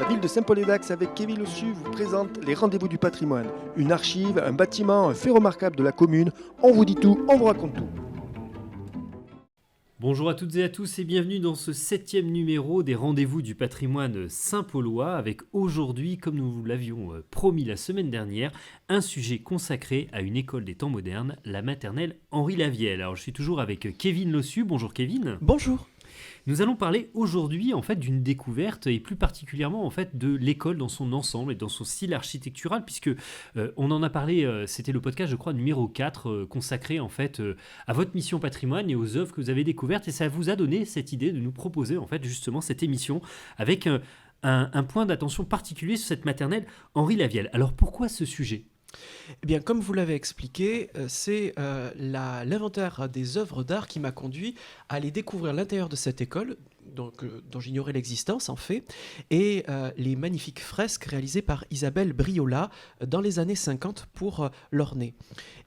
La ville de Saint-Paul-et-Dax avec Kevin Lossu vous présente les rendez-vous du patrimoine. Une archive, un bâtiment, un fait remarquable de la commune. On vous dit tout, on vous raconte tout. Bonjour à toutes et à tous et bienvenue dans ce 7e numéro des rendez-vous du patrimoine Saint-Paulois avec aujourd'hui, comme nous vous l'avions promis la semaine dernière, un sujet consacré à une école des temps modernes, la maternelle Henri Lavielle. Alors je suis toujours avec Kevin Lossu. Bonjour Kevin. Bonjour. Nous allons parler aujourd'hui en fait d'une découverte et plus particulièrement en fait de l'école dans son ensemble et dans son style architectural puisque on en a parlé, c'était le podcast je crois numéro 4 consacré en fait à votre mission patrimoine et aux œuvres que vous avez découvertes et ça vous a donné cette idée de nous proposer en fait justement cette émission avec un point d'attention particulier sur cette maternelle Henri Lavielle. Alors pourquoi ce sujet ? Eh bien, comme vous l'avez expliqué, c'est l'inventaire des œuvres d'art qui m'a conduit à aller découvrir l'intérieur de cette école, dont j'ignorais l'existence en fait, et les magnifiques fresques réalisées par Isabelle Briola dans les années 50 pour l'Ornay.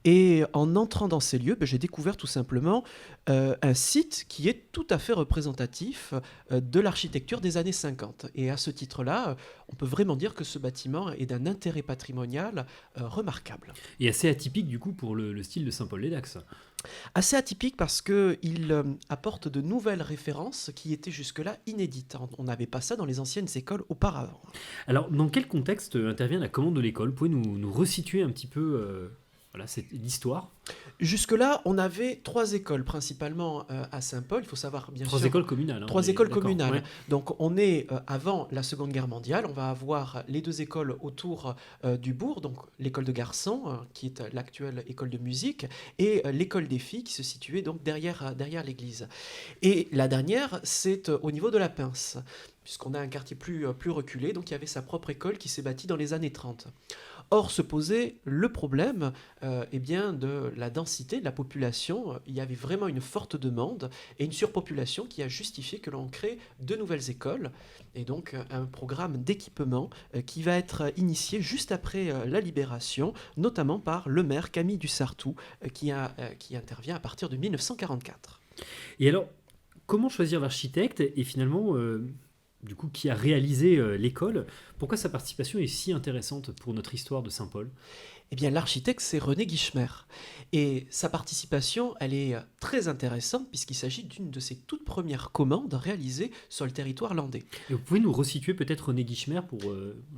Et en entrant dans ces lieux, j'ai découvert tout simplement un site qui est tout à fait représentatif de l'architecture des années 50. Et à ce titre-là, on peut vraiment dire que ce bâtiment est d'un intérêt patrimonial remarquable. Et assez atypique du coup pour le style de Saint-Paul-les-Dax. Assez atypique parce qu'il apporte de nouvelles références qui étaient jusque-là inédites. On n'avait pas ça dans les anciennes écoles auparavant. Alors, dans quel contexte intervient la commande de l'école ? Vous pouvez nous resituer un petit peu l'histoire ? Jusque-là, on avait 3 écoles, principalement à Saint-Paul. Il faut savoir, bien sûr... 3 écoles communales. 3 écoles communales. Ouais. Donc, on est avant la Seconde Guerre mondiale. On va avoir les 2 écoles autour du bourg, donc l'école de garçons, qui est l'actuelle école de musique, et l'école des filles, qui se situait donc derrière l'église. Et la dernière, c'est au niveau de la Pince, puisqu'on a un quartier plus reculé, donc il y avait sa propre école qui s'est bâtie dans les années 30. Or, se posait le problème de la densité de la population. Il y avait vraiment une forte demande et une surpopulation qui a justifié que l'on crée 2 nouvelles écoles et donc un programme d'équipement qui va être initié juste après la Libération, notamment par le maire Camille Dussartou qui intervient à partir de 1944. Et alors, comment choisir l'architecte et finalement... du coup, qui a réalisé l'école, pourquoi sa participation est si intéressante pour notre histoire de Saint-Paul ? Eh bien, l'architecte, c'est René Guichemer. Et sa participation, elle est très intéressante puisqu'il s'agit d'une de ses toutes premières commandes réalisées sur le territoire landais. Et vous pouvez nous resituer peut-être René Guichemer pour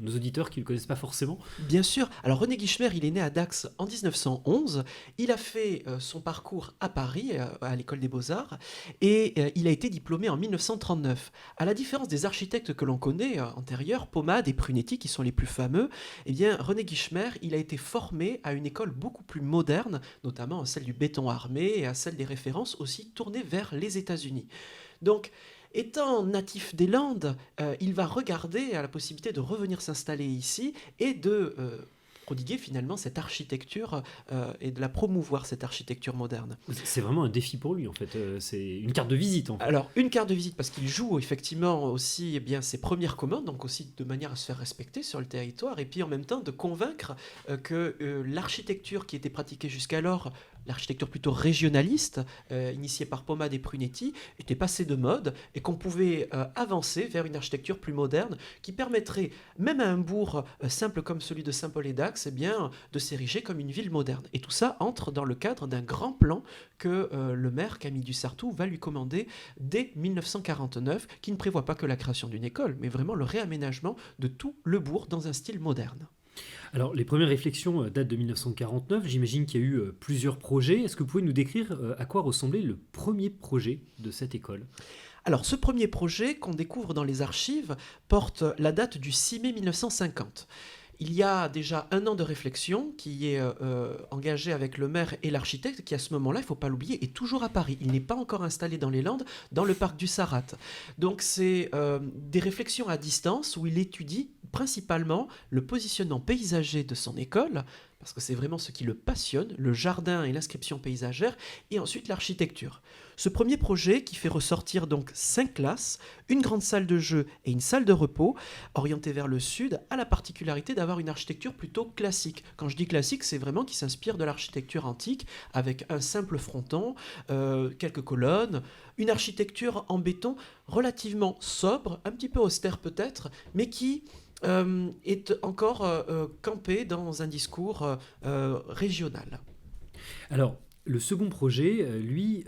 nos auditeurs qui ne le connaissent pas forcément ? Bien sûr. Alors, René Guichemer, il est né à Dax en 1911. Il a fait son parcours à Paris, à l'École des Beaux-Arts, et il a été diplômé en 1939. À la différence des architectes que l'on connaît antérieurs, Pomade et Prunetti, qui sont les plus fameux, eh bien, René Guichemer, il a été formé à une école beaucoup plus moderne, notamment à celle du béton armé et à celle des références aussi tournées vers les États-Unis. Donc, étant natif des Landes, il va regarder à la possibilité de revenir s'installer ici et de prodiguer finalement cette architecture et de la promouvoir, cette architecture moderne. C'est vraiment un défi pour lui en fait, c'est une carte de visite en fait. Alors une carte de visite parce qu'il joue effectivement aussi ses premières commandes, donc aussi de manière à se faire respecter sur le territoire et puis en même temps de convaincre que l'architecture qui était pratiquée jusqu'alors, l'architecture plutôt régionaliste, initiée par Pomade et Prunetti, était passée de mode et qu'on pouvait avancer vers une architecture plus moderne qui permettrait, même à un bourg simple comme celui de Saint-Paul-et-Dax, de s'ériger comme une ville moderne. Et tout ça entre dans le cadre d'un grand plan que le maire Camille Dussartou va lui commander dès 1949, qui ne prévoit pas que la création d'une école, mais vraiment le réaménagement de tout le bourg dans un style moderne. Alors, les premières réflexions datent de 1949. J'imagine qu'il y a eu plusieurs projets. Est-ce que vous pouvez nous décrire à quoi ressemblait le premier projet de cette école ? Alors, ce premier projet qu'on découvre dans les archives porte la date du 6 mai 1950. Il y a déjà 1 an de réflexion qui est engagé avec le maire et l'architecte qui, à ce moment-là, il ne faut pas l'oublier, est toujours à Paris. Il n'est pas encore installé dans les Landes, dans le parc du Sarat. Donc, c'est des réflexions à distance où il étudie principalement le positionnement paysager de son école, parce que c'est vraiment ce qui le passionne, le jardin et l'inscription paysagère, et ensuite l'architecture. Ce premier projet, qui fait ressortir donc 5 classes, une grande salle de jeu et une salle de repos, orientée vers le sud, a la particularité d'avoir une architecture plutôt classique. Quand je dis classique, c'est vraiment qui s'inspire de l'architecture antique, avec un simple fronton, quelques colonnes, une architecture en béton relativement sobre, un petit peu austère peut-être, mais qui est encore campé dans un discours régional. Alors, le second projet, lui,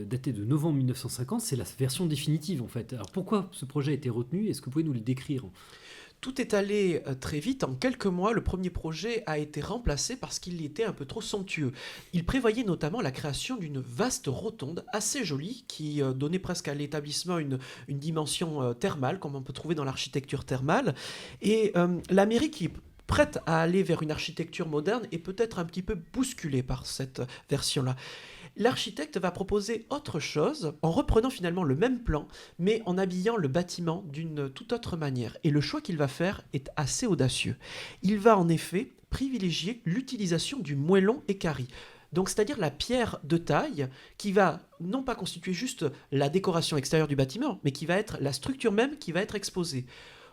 daté de novembre 1950, c'est la version définitive en fait. Alors pourquoi ce projet a été retenu? Est-ce que vous pouvez nous le décrire? Tout est allé très vite. En quelques mois, le premier projet a été remplacé parce qu'il était un peu trop somptueux. Il prévoyait notamment la création d'une vaste rotonde assez jolie qui donnait presque à l'établissement une dimension thermale, comme on peut trouver dans l'architecture thermale. Et la mairie qui est prête à aller vers une architecture moderne est peut-être un petit peu bousculée par cette version-là. L'architecte va proposer autre chose en reprenant finalement le même plan, mais en habillant le bâtiment d'une toute autre manière. Et le choix qu'il va faire est assez audacieux. Il va en effet privilégier l'utilisation du moellon équarri. Donc, c'est-à-dire la pierre de taille qui va non pas constituer juste la décoration extérieure du bâtiment, mais qui va être la structure même qui va être exposée.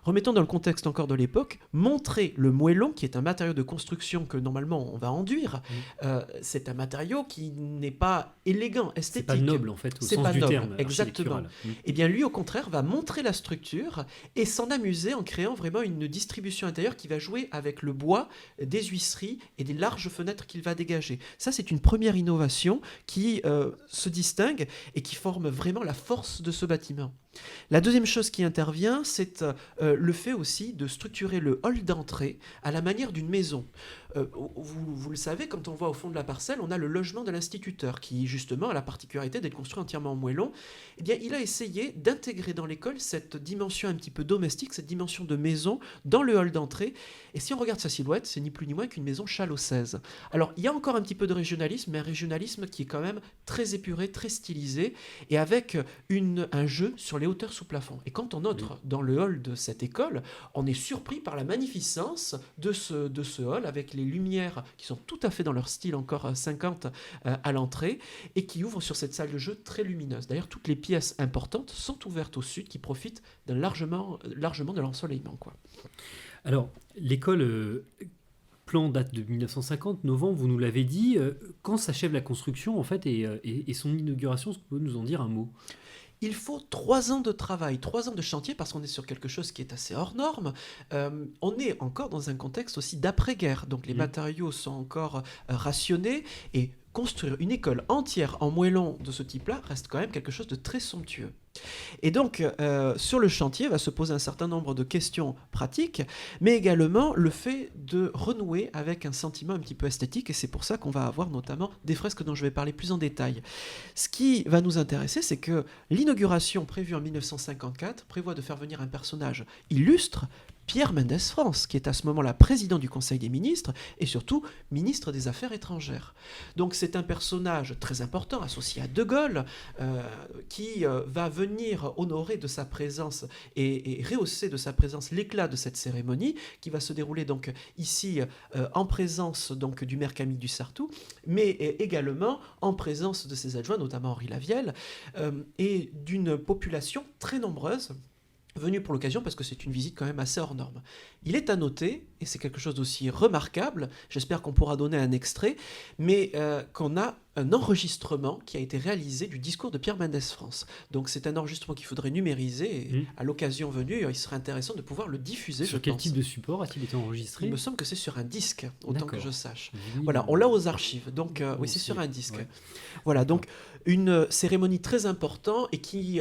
Remettons dans le contexte encore de l'époque, montrer le moellon, qui est un matériau de construction que normalement on va enduire, c'est un matériau qui n'est pas élégant, esthétique. C'est pas noble en fait, au c'est sens pas du noble, terme. exactement. Et bien lui au contraire va montrer la structure et s'en amuser en créant vraiment une distribution intérieure qui va jouer avec le bois, des huisseries et des larges fenêtres qu'il va dégager. Ça c'est une première innovation qui se distingue et qui forme vraiment la force de ce bâtiment. La deuxième chose qui intervient, c'est le fait aussi de structurer le hall d'entrée à la manière d'une maison. Vous le savez, quand on voit au fond de la parcelle, on a le logement de l'instituteur qui, justement, a la particularité d'être construit entièrement en moellon. Eh bien, il a essayé d'intégrer dans l'école cette dimension un petit peu domestique, cette dimension de maison dans le hall d'entrée. Et si on regarde sa silhouette, c'est ni plus ni moins qu'une maison chalossaise. Alors, il y a encore un petit peu de régionalisme, mais un régionalisme qui est quand même très épuré, très stylisé, et avec un jeu sur les hauteurs sous plafond. Et quand on entre dans le hall de cette école, on est surpris par la magnificence de ce hall, avec les lumières qui sont tout à fait dans leur style encore 50 à l'entrée, et qui ouvrent sur cette salle de jeu très lumineuse. D'ailleurs, toutes les pièces importantes sont ouvertes au sud, qui profitent largement de l'ensoleillement, quoi. Alors, l'école plan date de 1950, novembre, vous nous l'avez dit. Quand s'achève la construction, en fait, et son inauguration, est-ce que vous pouvez nous en dire un mot? Il faut 3 ans de travail, 3 ans de chantier, parce qu'on est sur quelque chose qui est assez hors norme. On est encore dans un contexte aussi d'après-guerre, donc les matériaux sont encore rationnés, et construire une école entière en moellon de ce type-là reste quand même quelque chose de très somptueux. Et donc, sur le chantier va se poser un certain nombre de questions pratiques, mais également le fait de renouer avec un sentiment un petit peu esthétique, et c'est pour ça qu'on va avoir notamment des fresques dont je vais parler plus en détail. Ce qui va nous intéresser, c'est que l'inauguration prévue en 1954 prévoit de faire venir un personnage illustre, Pierre Mendès France, qui est à ce moment-là président du Conseil des ministres et surtout ministre des Affaires étrangères. Donc c'est un personnage très important, associé à De Gaulle, qui va venir honorer de sa présence et rehausser de sa présence l'éclat de cette cérémonie, qui va se dérouler donc ici en présence donc du maire Camille Dussartoux, mais également en présence de ses adjoints, notamment Henri Lavielle, et d'une population très nombreuse, venu pour l'occasion parce que c'est une visite quand même assez hors norme. Il est à noter, et c'est quelque chose d'aussi remarquable, j'espère qu'on pourra donner un extrait, mais qu'on a un enregistrement qui a été réalisé du discours de Pierre Mendès France. Donc c'est un enregistrement qu'il faudrait numériser, et à l'occasion venue, il serait intéressant de pouvoir le diffuser. Sur quel type de support a-t-il été enregistré? Il me semble que c'est sur un disque, autant que je sache. Oui, voilà, on l'a aux archives, donc oui, c'est sur un disque. Ouais. Voilà, donc une cérémonie très importante et qui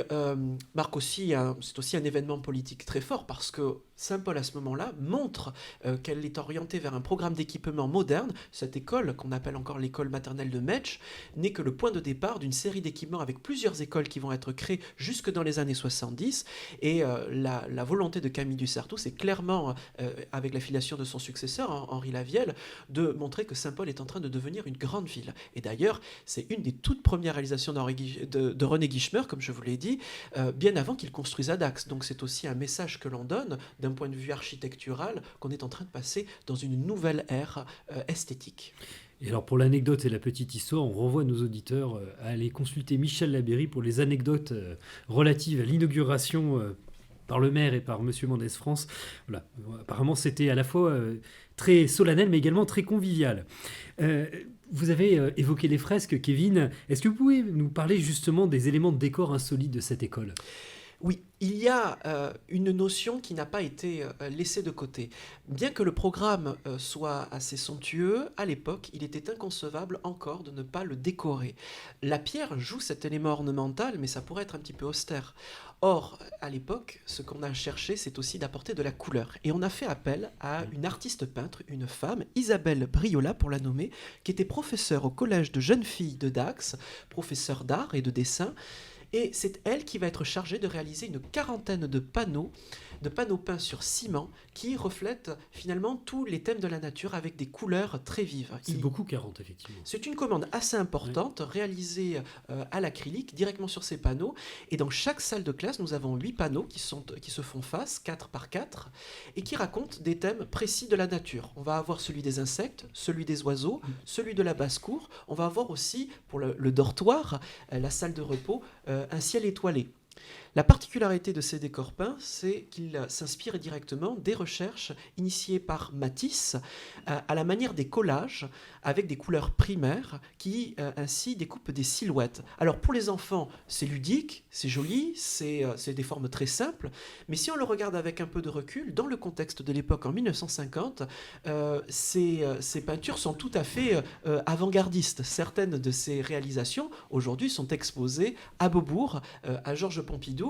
marque aussi, c'est aussi un événement politique très fort, parce que Saint-Paul, à ce moment-là, montre qu'elle est orientée vers un programme d'équipement moderne. Cette école, qu'on appelle encore l'école maternelle de Metsch, n'est que le point de départ d'une série d'équipements avec plusieurs écoles qui vont être créées jusque dans les années 70. Et la volonté de Camille Dussartoux, c'est clairement, avec la filiation de son successeur, Henri Lavielle, de montrer que Saint-Paul est en train de devenir une grande ville. Et d'ailleurs, c'est une des toutes premières réalisations de René Guichemer, comme je vous l'ai dit, bien avant qu'il construise à Dax. Donc c'est aussi un message que l'on donne d'un point de vue architectural qu'on est en train de passer dans une nouvelle ère esthétique. Et alors pour l'anecdote et la petite histoire, on renvoie nos auditeurs à aller consulter Michel Labéry pour les anecdotes relatives à l'inauguration par le maire et par Monsieur Mendès France. Voilà. Apparemment, c'était à la fois très solennel, mais également très convivial. Vous avez évoqué les fresques, Kevin. Est-ce que vous pouvez nous parler justement des éléments de décor insolites de cette école ? Oui, il y a une notion qui n'a pas été laissée de côté. Bien que le programme soit assez somptueux, à l'époque, il était inconcevable encore de ne pas le décorer. La pierre joue cet élément ornemental, mais ça pourrait être un petit peu austère. Or, à l'époque, ce qu'on a cherché, c'est aussi d'apporter de la couleur. Et on a fait appel à une artiste peintre, une femme, Isabelle Briola pour la nommer, qui était professeure au collège de jeunes filles de Dax, professeure d'art et de dessin. Et c'est elle qui va être chargée de réaliser une quarantaine de panneaux peints sur ciment qui reflètent finalement tous les thèmes de la nature avec des couleurs très vives. C'est beaucoup 40, effectivement. C'est une commande assez importante, réalisée à l'acrylique, directement sur ces panneaux. Et dans chaque salle de classe, nous avons 8 panneaux qui se font face, 4 par 4, et qui racontent des thèmes précis de la nature. On va avoir celui des insectes, celui des oiseaux, celui de la basse-cour. On va avoir aussi, pour le dortoir, la salle de repos, un ciel étoilé. La particularité de ces décors peints, c'est qu'ils s'inspirent directement des recherches initiées par Matisse à la manière des collages avec des couleurs primaires qui ainsi découpent des silhouettes. Alors pour les enfants, c'est ludique, c'est joli, c'est des formes très simples, mais si on le regarde avec un peu de recul, dans le contexte de l'époque en 1950, ces peintures sont tout à fait avant-gardistes. Certaines de ces réalisations aujourd'hui sont exposées à Beaubourg, à Georges Pompidou,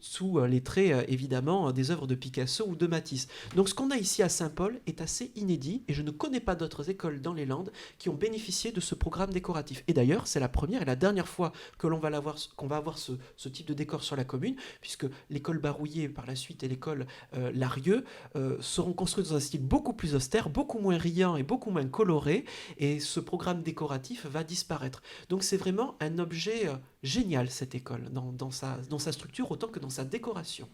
sous les traits évidemment des œuvres de Picasso ou de Matisse. Donc ce qu'on a ici à Saint-Paul est assez inédit et je ne connais pas d'autres écoles dans les Landes qui ont bénéficié de ce programme décoratif. Et d'ailleurs, c'est la première et la dernière fois que qu'on va avoir ce type de décor sur la commune, puisque l'école Barouillet par la suite et l'école Larieux seront construites dans un style beaucoup plus austère, beaucoup moins riant et beaucoup moins coloré, et ce programme décoratif va disparaître. Donc c'est vraiment un objet génial, cette école, dans sa structure autant que dans sa décoration.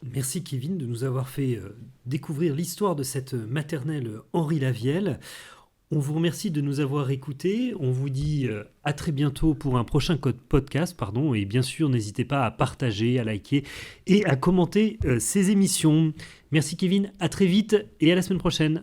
Merci Kevin de nous avoir fait découvrir l'histoire de cette maternelle Henri Lavielle. On vous remercie de nous avoir écoutés. On vous dit à très bientôt pour un prochain podcast. Et bien sûr, n'hésitez pas à partager, à liker et à commenter ces émissions. Merci Kevin, à très vite et à la semaine prochaine.